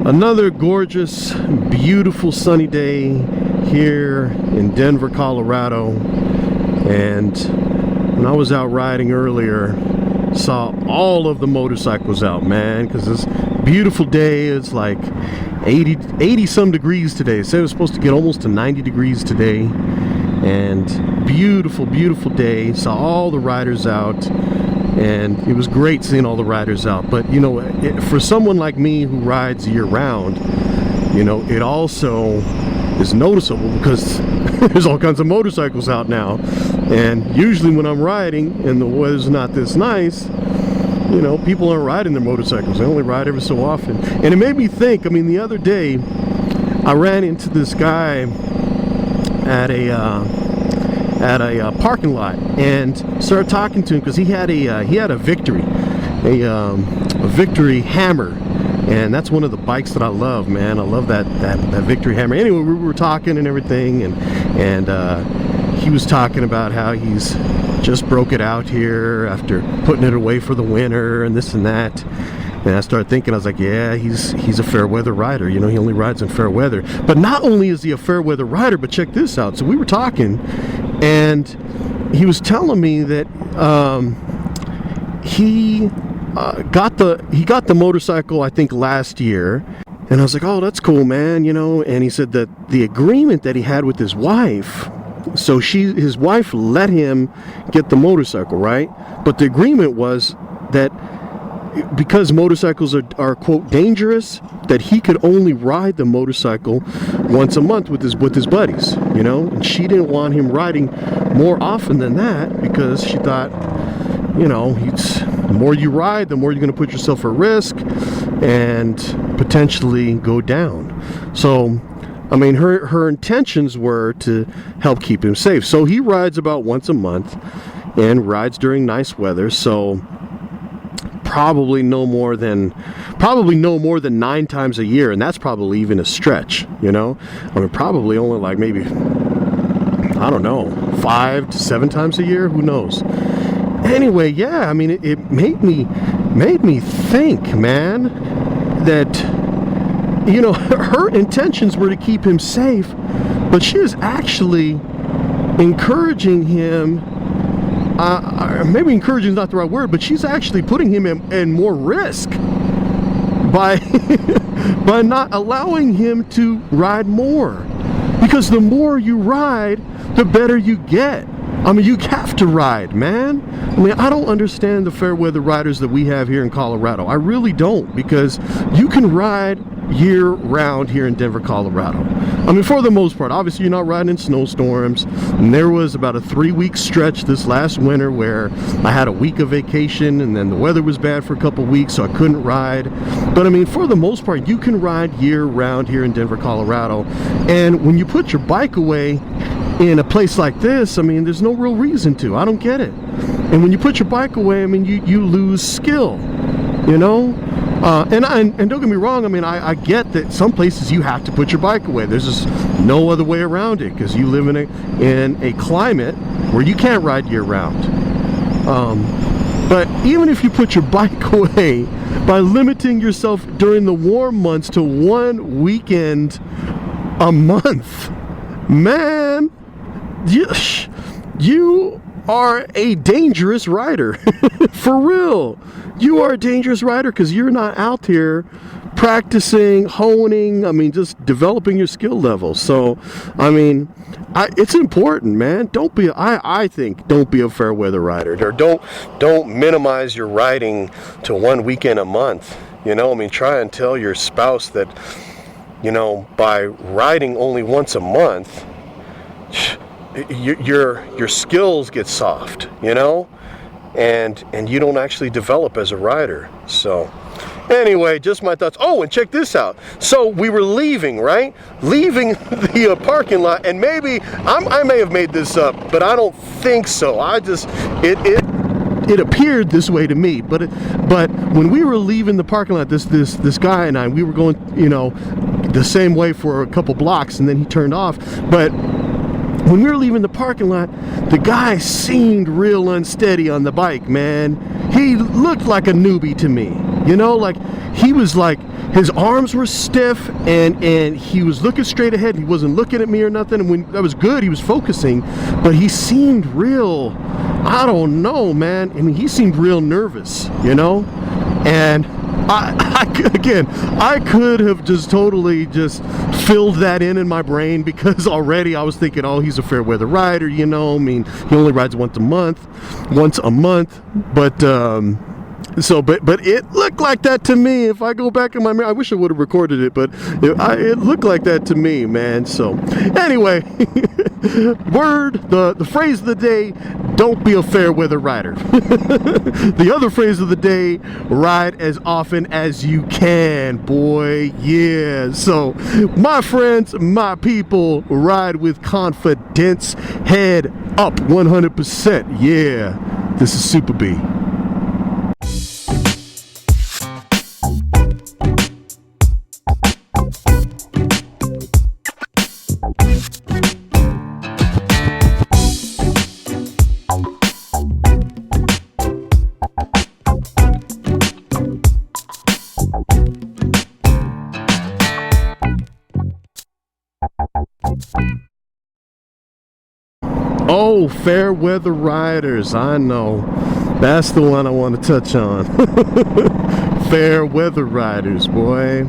Another gorgeous, beautiful sunny day here in Denver, Colorado. And when I was out riding earlier, saw all of the motorcycles out, man, because this beautiful day. It's like 80 some degrees today. So it was supposed to get almost to 90 degrees today. And beautiful, beautiful day. Saw all the riders out. And it was great seeing all the riders out. But, you know, for someone like me who rides year-round, you know, it also is noticeable because there's all kinds of motorcycles out now. And usually when I'm riding and the weather's not this nice, you know, people aren't riding their motorcycles. They only ride every so often. And it made me think, I mean, the other day, I ran into this guy at a parking lot and started talking to him because he had a Victory, a Victory Hammer, and that's one of the bikes that I love, man. I love that Victory Hammer. Anyway, we were talking and everything, and he was talking about how he's just broke it out here after putting it away for the winter and this and that. And I started thinking, I was like, yeah, he's a fair weather rider. You know, he only rides in fair weather. But not only is he a fair weather rider, but check this out. So we were talking, and he was telling me that he got the motorcycle, I think, last year. And I was like, oh, that's cool, man. You know, and he said that the agreement that he had with his wife, so his wife let him get the motorcycle, right? But the agreement was that because motorcycles are quote dangerous, that he could only ride the motorcycle once a month with his buddies, you know. And she didn't want him riding more often than that because she thought, you know, the more you ride, the more you're going to put yourself at risk and potentially go down. So I mean, her intentions were to help keep him safe. So he rides about once a month and rides during nice weather. So probably no more than 9 times a year, and that's probably even a stretch, you know. I mean, probably only like maybe, I don't know, 5 to 7 times a year, who knows. Anyway, yeah, I mean, it made me think, man, that, you know, her intentions were to keep him safe, but she is actually encouraging him. Maybe encouraging is not the right word, but she's actually putting him in more risk by by not allowing him to ride more. Because the more you ride, the better you get. I mean, you have to ride, man. I mean, I don't understand the fair weather riders that we have here in Colorado. I really don't, because you can ride year-round here in Denver, Colorado. I mean, for the most part. Obviously, you're not riding in snowstorms. And there was about a 3-week stretch this last winter where I had a week of vacation, and then the weather was bad for a couple weeks, so I couldn't ride. But I mean, for the most part, you can ride year-round here in Denver, Colorado. And when you put your bike away in a place like this, I mean, there's no real reason to. I don't get it. And when you put your bike away, I mean, you lose skill, you know. And don't get me wrong, I mean, I get that some places you have to put your bike away. There's just no other way around it, because you live in a climate where you can't ride year-round. But even if you put your bike away by limiting yourself during the warm months to 1 weekend a month, man, you are a dangerous rider. For real. You are a dangerous rider, because you're not out here practicing, honing, I mean, just developing your skill level. So, I mean, it's important, man. I think don't be a fair weather rider, or don't minimize your riding to 1 weekend a month. You know, I mean, try and tell your spouse that, you know, by riding only once a month, your skills get soft, you know, and you don't actually develop as a rider. So anyway, just my thoughts. Oh, and check this out. So we were leaving the parking lot, and maybe I may have made this up, but I don't think so. It appeared this way to me, but when we were leaving the parking lot, this guy and I, we were going, you know, the same way for a couple blocks, and then he turned off. But when we were leaving the parking lot, the guy seemed real unsteady on the bike, man. He looked like a newbie to me, you know, like he was like his arms were stiff, and he was looking straight ahead. He wasn't looking at me or nothing. And when that was good, he was focusing, but he seemed real, I don't know, man. I mean, he seemed real nervous, you know. And I could have just totally just filled that in my brain, because already I was thinking, oh, he's a fair weather rider, you know. I mean, he only rides once a month, but but it looked like that to me. If I go back in my memory, I wish I would have recorded it, but it looked like that to me, man. So anyway, the phrase of the day: don't be a fair weather rider. The other phrase of the day: ride as often as you can, boy. Yeah. So my friends, my people, ride with confidence, head up 100%. Yeah. This is SoopaBee. Oh, fair weather riders, I know. That's the one I want to touch on. Fair weather riders, boy.